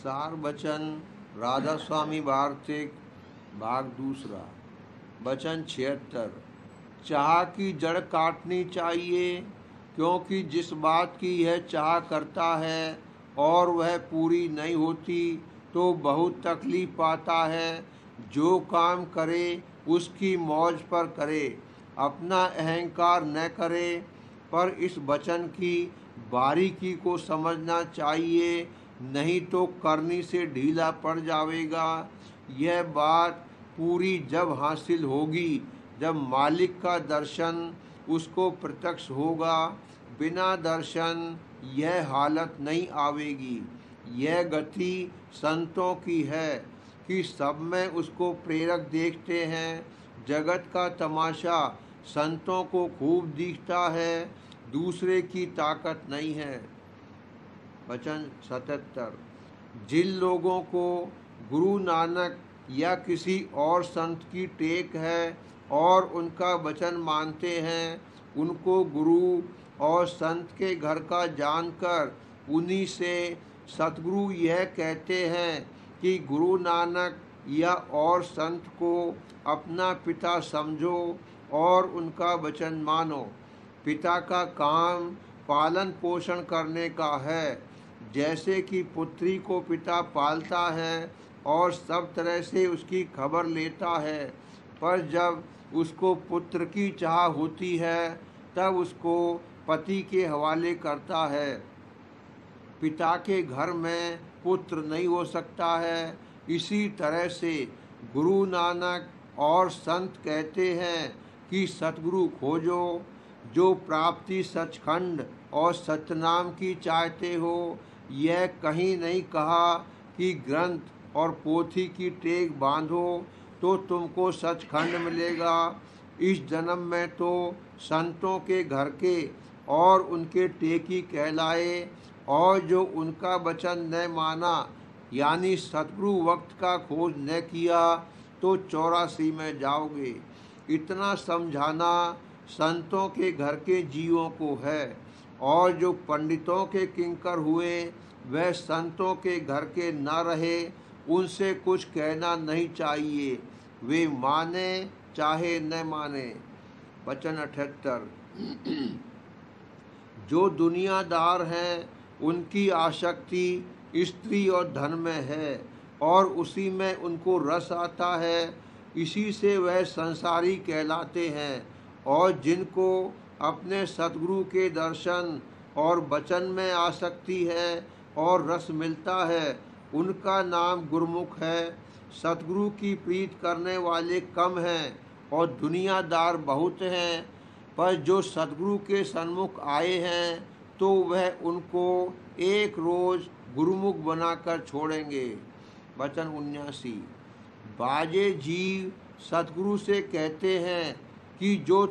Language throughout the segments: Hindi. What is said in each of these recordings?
सार वचन राधा स्वामी वार्तिक भाग दूसरा। वचन 76। चाह की जड़ काटनी चाहिए, क्योंकि जिस बात की यह चाह करता है और वह पूरी नहीं होती तो बहुत तकलीफ पाता है। जो काम करे उसकी मौज पर करे, अपना अहंकार न करे, पर इस वचन की बारीकी को समझना चाहिए, नहीं तो करनी से ढीला पड़ जाएगा। यह बात पूरी जब हासिल होगी जब मालिक का दर्शन उसको प्रत्यक्ष होगा। बिना दर्शन यह हालत नहीं आवेगी। यह गति संतों की है कि सब में उसको प्रेरक देखते हैं। जगत का तमाशा संतों को खूब दिखता है, दूसरे की ताकत नहीं है। वचन 77। जिन लोगों को गुरु नानक या किसी और संत की टेक है और उनका वचन मानते हैं, उनको गुरु और संत के घर का जानकर उन्हीं से सतगुरु यह कहते हैं कि गुरु नानक या और संत को अपना पिता समझो और उनका वचन मानो। पिता का काम पालन पोषण करने का है, जैसे कि पुत्री को पिता पालता है और सब तरह से उसकी खबर लेता है। पर जब उसको पुत्र की चाह होती है तब उसको पति के हवाले करता है। पिता के घर में पुत्र नहीं हो सकता है। इसी तरह से गुरु नानक और संत कहते हैं कि सतगुरु खोजो। जो प्राप्ति सचखंड और सतनाम की चाहते हो, यह कहीं नहीं कहा कि ग्रंथ और पोथी की टेक बांधो तो तुमको सचखंड मिलेगा। इस जन्म में तो संतों के घर के और उनके टेकी कहलाए, और जो उनका वचन न माना यानी सतगुरु वक्त का खोज न किया तो 84 में जाओगे। इतना समझाना संतों के घर के जीवों को है, और जो पंडितों के किंकर हुए वह संतों के घर के न रहे, उनसे कुछ कहना नहीं चाहिए, वे माने चाहे न माने। वचन 78। जो दुनियादार हैं उनकी आसक्ति स्त्री और धन में है और उसी में उनको रस आता है, इसी से वह संसारी कहलाते हैं। और जिनको अपने सतगुरु के दर्शन और वचन में आसक्ति है और रस मिलता है, उनका नाम गुरुमुख है। सतगुरु की प्रीत करने वाले कम हैं और दुनियादार बहुत हैं, पर जो सतगुरु के सन्मुख आए हैं तो वह उनको एक रोज गुरुमुख बनाकर छोड़ेंगे। वचन 79। बाजे जीव सतगुरु से कहते हैं कि जो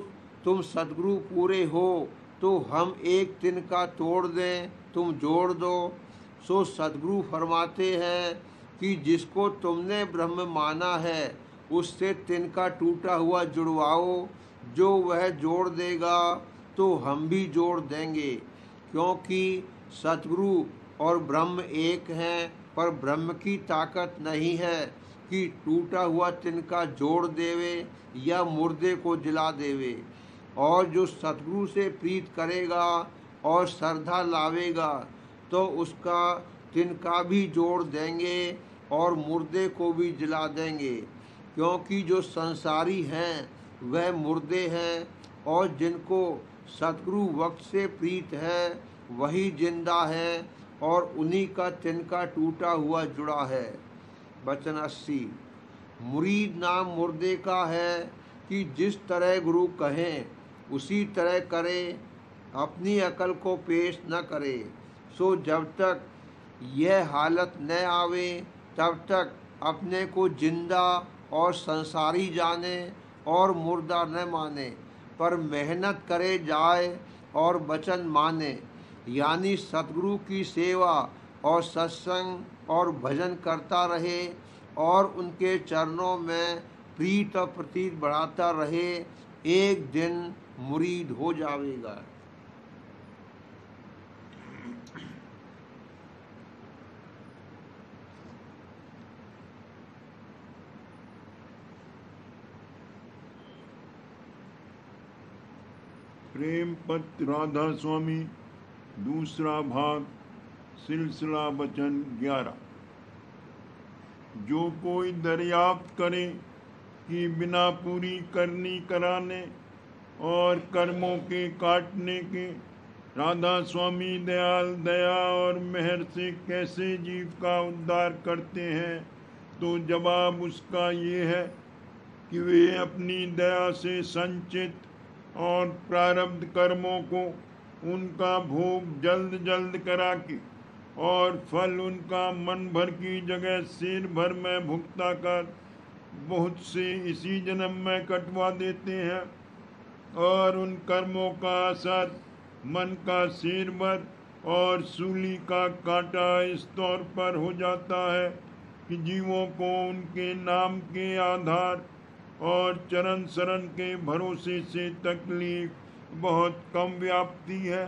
तुम सतगुरु पूरे हो तो हम एक तिनका तोड़ दें, तुम जोड़ दो। सो सतगुरु फरमाते हैं कि जिसको तुमने ब्रह्म माना है उससे तिनका टूटा हुआ जुड़वाओ। जो वह जोड़ देगा तो हम भी जोड़ देंगे, क्योंकि सतगुरु और ब्रह्म एक हैं। पर ब्रह्म की ताकत नहीं है कि टूटा हुआ तिनका जोड़ देवे या मुर्दे को जला देवे। और जो सतगुरु से प्रीत करेगा और श्रद्धा लावेगा तो उसका तिनका भी जोड़ देंगे और मुर्दे को भी जला देंगे, क्योंकि जो संसारी हैं वह मुर्दे हैं और जिनको सतगुरु वक्त से प्रीत है वही जिंदा है और उन्हीं का तिनका टूटा हुआ जुड़ा है। वचन 80। मुरीद नाम मुर्दे का है कि जिस तरह गुरु कहें उसी तरह करे, अपनी अकल को पेश न करे। सो जब तक यह हालत न आवे तब तक अपने को जिंदा और संसारी जाने और मुर्दा न माने, पर मेहनत करे जाए और वचन माने, यानी सतगुरु की सेवा और सत्संग और भजन करता रहे और उनके चरणों में प्रीत और प्रतीत बढ़ाता रहे, एक दिन मुरीद हो जाएगा। प्रेम पत्र राधा स्वामी, दूसरा भाग, सिलसिला वचन 11। जो कोई दरियाफ्त करे कि बिना पूरी करनी कराने और कर्मों के काटने के राधा स्वामी दयाल दया और मेहर से कैसे जीव का उद्धार करते हैं, तो जवाब उसका ये है कि वे अपनी दया से संचित और प्रारब्ध कर्मों को उनका भोग जल्द जल्द करा के और फल उनका मन भर की जगह सिर भर में भुगता कर बहुत से इसी जन्म में कटवा देते हैं। और उन कर्मों का असर मन का सिर भर और सूली का कांटा इस तौर पर हो जाता है कि जीवों को उनके नाम के आधार और चरण शरण के भरोसे से तकलीफ बहुत कम व्याप्ति है।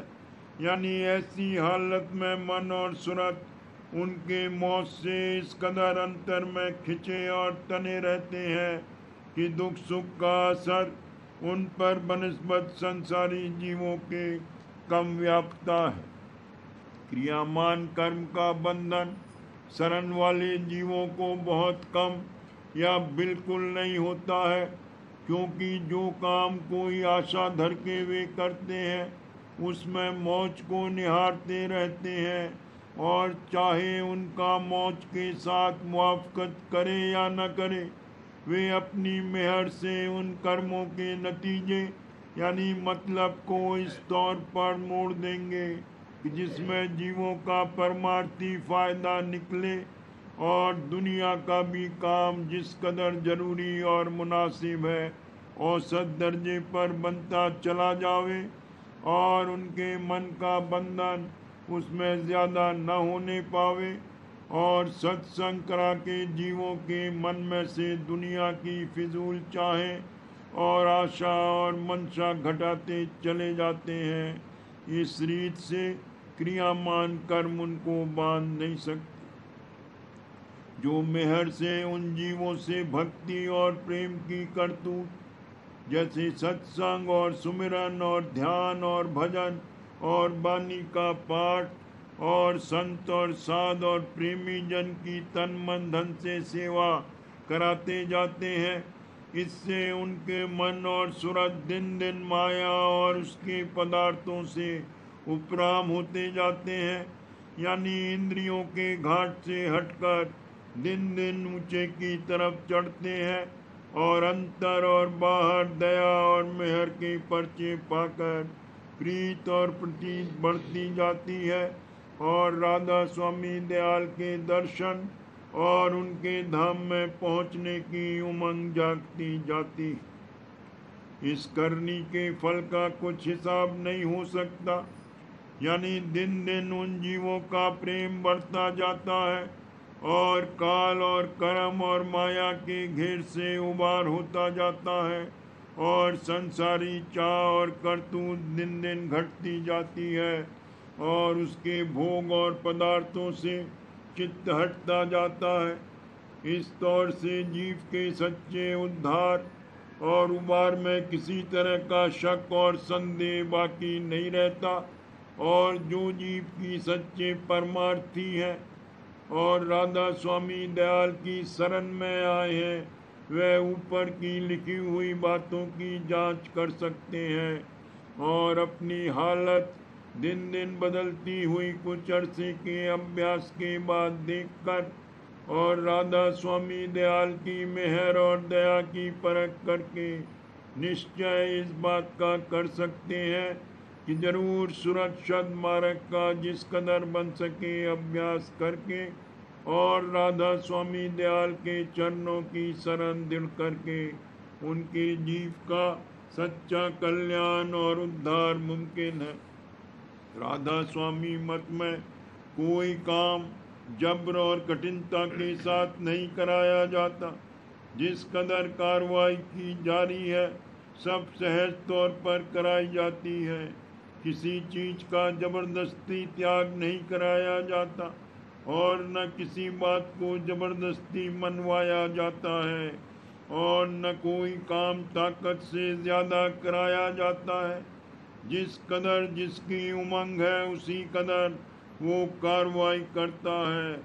यानी ऐसी हालत में मन और सूरत उनके मौत से इस कदर अंतर में खिंचे और तने रहते हैं कि दुख सुख का असर उन पर बनिस्बत संसारी जीवों के कम व्यापता है। क्रियामान कर्म का बंधन शरण वाले जीवों को बहुत कम या बिल्कुल नहीं होता है, क्योंकि जो काम कोई आशा धर के वे करते हैं उसमें मौज को निहारते रहते हैं, और चाहे उनका मौज के साथ मुआफ़कत करे या न करे, वे अपनी मेहर से उन कर्मों के नतीजे यानी मतलब को इस तौर पर मोड़ देंगे कि जिसमें जीवों का परमार्थी फायदा निकले और दुनिया का भी काम जिस कदर जरूरी और मुनासिब है औसत दर्जे पर बनता चला जावे, और उनके मन का बंधन उसमें ज़्यादा न होने पावे, और सत्संग करा के जीवों के मन में से दुनिया की फिजूल चाहे और आशा और मंशा घटाते चले जाते हैं। इस रीत से क्रियामान कर्म उनको बांध नहीं सकते। जो मेहर से उन जीवों से भक्ति और प्रेम की करतूत जैसे सत्संग और सुमिरन और ध्यान और भजन और वाणी का पाठ और संत और साध और प्रेमी जन की तन मन धन से सेवा कराते जाते हैं, इससे उनके मन और सूरत दिन दिन माया और उसके पदार्थों से उपराम होते जाते हैं। यानी इंद्रियों के घाट से हटकर दिन दिन ऊंचे की तरफ चढ़ते हैं और अंतर और बाहर दया और मेहर के पर्चे पाकर प्रीत और प्रतीत बढ़ती जाती है, और राधा स्वामी दयाल के दर्शन और उनके धाम में पहुंचने की उमंग जागती जाती। इस करनी के फल का कुछ हिसाब नहीं हो सकता। यानी दिन दिन उन जीवों का प्रेम बढ़ता जाता है और काल और कर्म और माया के घेर से उबार होता जाता है, और संसारी चाह और करतूत दिन दिन घटती जाती है, और उसके भोग और पदार्थों से चित्त हटता जाता है। इस तौर से जीव के सच्चे उद्धार और उबार में किसी तरह का शक और संदेह बाकी नहीं रहता, और जो जीव की सच्चे परमार्थी है और राधा स्वामी दयाल की शरण में आए हैं, वह ऊपर की लिखी हुई बातों की जांच कर सकते हैं और अपनी हालत दिन दिन बदलती हुई कुछ अरसे के अभ्यास के बाद देखकर और राधा स्वामी दयाल की मेहर और दया की परख करके निश्चय इस बात का कर सकते हैं कि जरूर सुरक्षित मार्ग का जिस कदर बन सके अभ्यास करके और राधा स्वामी दयाल के चरणों की शरण दृढ़ करके उनके जीव का सच्चा कल्याण और उद्धार मुमकिन है। राधा स्वामी मत में कोई काम जब्र और कठिनता के साथ नहीं कराया जाता। जिस कदर कार्रवाई की जारी है सब सहज तौर पर कराई जाती है। किसी चीज का जबरदस्ती त्याग नहीं कराया जाता और न किसी बात को जबरदस्ती मनवाया जाता है, और न कोई काम ताकत से ज़्यादा कराया जाता है। जिस कदर जिसकी उमंग है उसी कदर वो कार्रवाई करता है।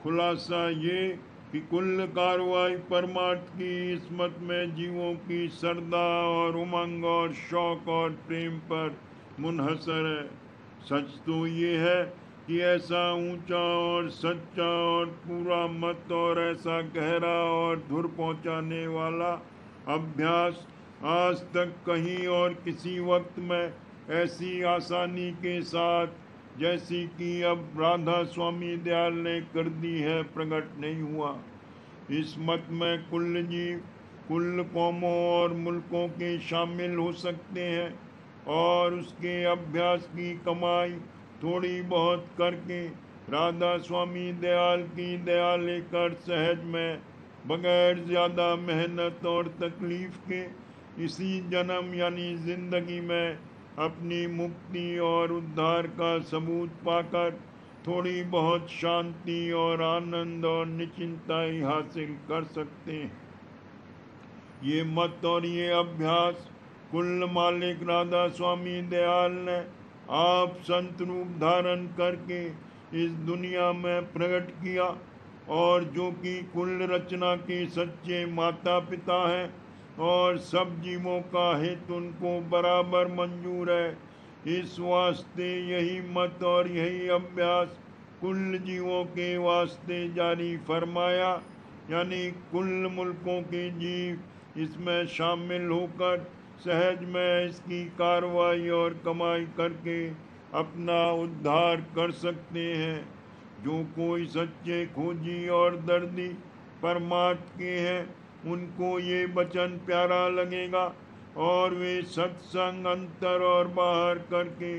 खुलासा ये कि कुल कार्रवाई परमार्थ की इस मत में जीवों की श्रद्धा और उमंग और शौक और प्रेम पर मुनहसर है। सच तो ये है कि ऐसा ऊंचा और सच्चा और पूरा मत और ऐसा गहरा और धुर पहुंचाने वाला अभ्यास आज तक कहीं और किसी वक्त में ऐसी आसानी के साथ जैसी कि अब राधा स्वामी दयाल ने कर दी है प्रकट नहीं हुआ। इस मत में कुल जीव कुल कौमों और मुल्कों के शामिल हो सकते हैं और उसके अभ्यास की कमाई थोड़ी बहुत करके राधा स्वामी दयाल की दया लेकर सहज में बगैर ज़्यादा मेहनत और तकलीफ के इसी जन्म यानी जिंदगी में अपनी मुक्ति और उद्धार का सबूत पाकर थोड़ी बहुत शांति और आनंद और निश्चिंताई हासिल कर सकते हैं। ये मत और ये अभ्यास कुल मालिक राधा स्वामी दयाल ने आप संत रूप धारण करके इस दुनिया में प्रकट किया और जो कि कुल रचना के सच्चे माता पिता हैं और सब जीवों का हित उनको बराबर मंजूर है। इस वास्ते यही मत और यही अभ्यास कुल जीवों के वास्ते जारी फरमाया, यानी कुल मुल्कों के जीव इसमें शामिल होकर सहज में इसकी कार्रवाई और कमाई करके अपना उद्धार कर सकते हैं। जो कोई सच्चे खोजी और दर्दी परमार्थ के हैं उनको ये वचन प्यारा लगेगा और वे सत्संग अंतर और बाहर करके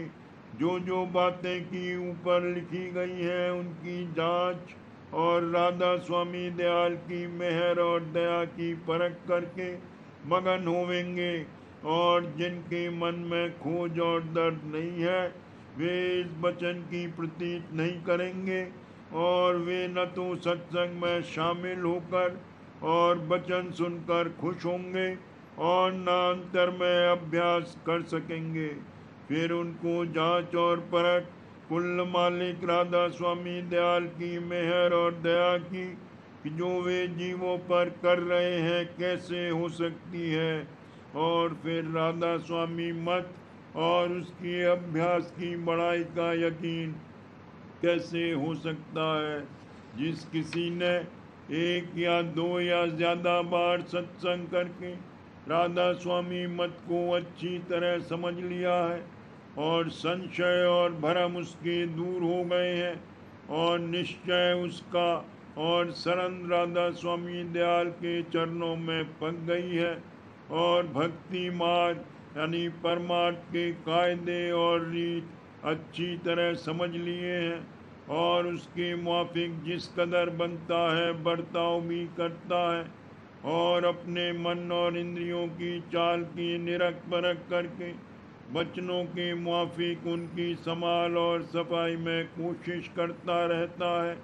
जो बातें की ऊपर लिखी गई हैं उनकी जांच और राधा स्वामी दयाल की मेहर और दया की परख करके मगन होवेंगे और जिनके मन में खोज और दर्द नहीं है वे इस वचन की प्रतीत नहीं करेंगे और वे न तो सत्संग में शामिल होकर और वचन सुनकर खुश होंगे और न अंतर में अभ्यास कर सकेंगे। फिर उनको जांच और परख कुल मालिक राधा स्वामी दयाल की मेहर और दया की कि जो वे जीवों पर कर रहे हैं कैसे हो सकती है और फिर राधा स्वामी मत और उसकी अभ्यास की बड़ाई का यकीन कैसे हो सकता है। जिस किसी ने एक या दो या ज़्यादा बार सत्संग करके राधा स्वामी मत को अच्छी तरह समझ लिया है और संशय और भ्रम उसके दूर हो गए हैं और निश्चय उसका और शरण राधा स्वामी दयाल के चरणों में पक गई है और भक्ति मार्ग यानी परमार्थ के कायदे और रीत अच्छी तरह समझ लिए हैं और उसके मुआफिक जिस कदर बनता है बर्ताव भी करता है और अपने मन और इंद्रियों की चाल की निरख परख करके बचनों के मुआफिक उनकी संभाल और सफाई में कोशिश करता रहता है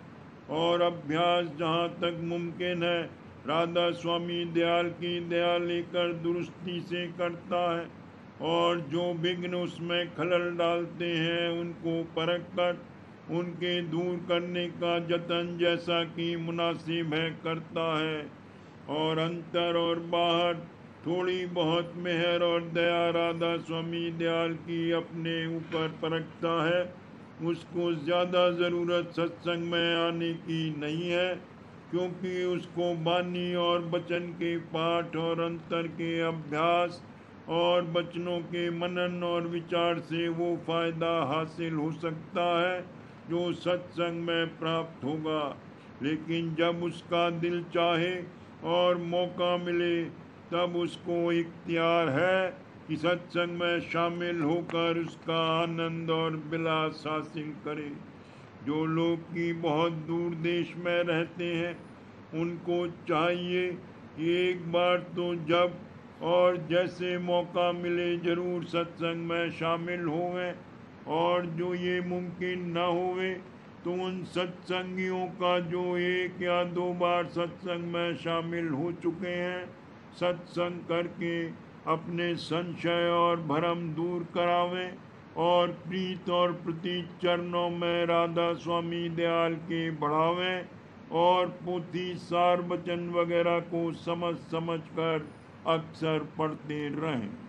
और अभ्यास जहाँ तक मुमकिन है राधा स्वामी दयाल की दया लेकर दुरुस्ती से करता है और जो विघ्न उसमें खलल डालते हैं उनको परख कर उनके दूर करने का जतन जैसा कि मुनासिब है करता है और अंतर और बाहर थोड़ी बहुत मेहर और दया राधा स्वामी दयाल की अपने ऊपर परखता है। उसको ज़्यादा ज़रूरत सत्संग में आने की नहीं है क्योंकि उसको वाणी और वचन के पाठ और अंतर के अभ्यास और वचनों के मनन और विचार से वो फायदा हासिल हो सकता है जो सत्संग में प्राप्त होगा। लेकिन जब उसका दिल चाहे और मौका मिले तब उसको इख्तियार है कि सत्संग में शामिल होकर उसका आनंद और विलास हासिल करे। जो लोग की बहुत दूर देश में रहते हैं उनको चाहिए कि एक बार तो जब और जैसे मौका मिले जरूर सत्संग में शामिल होवें और जो ये मुमकिन न होवे तो उन सत्संगियों का जो एक या दो बार सत्संग में शामिल हो चुके हैं सत्संग करके अपने संशय और भ्रम दूर करावें और प्रीत और प्रतीक चरणों में राधा स्वामी दयाल के बढ़ावें और पोथी सार वचन वगैरह को समझ समझ कर अक्सर पढ़ते रहें।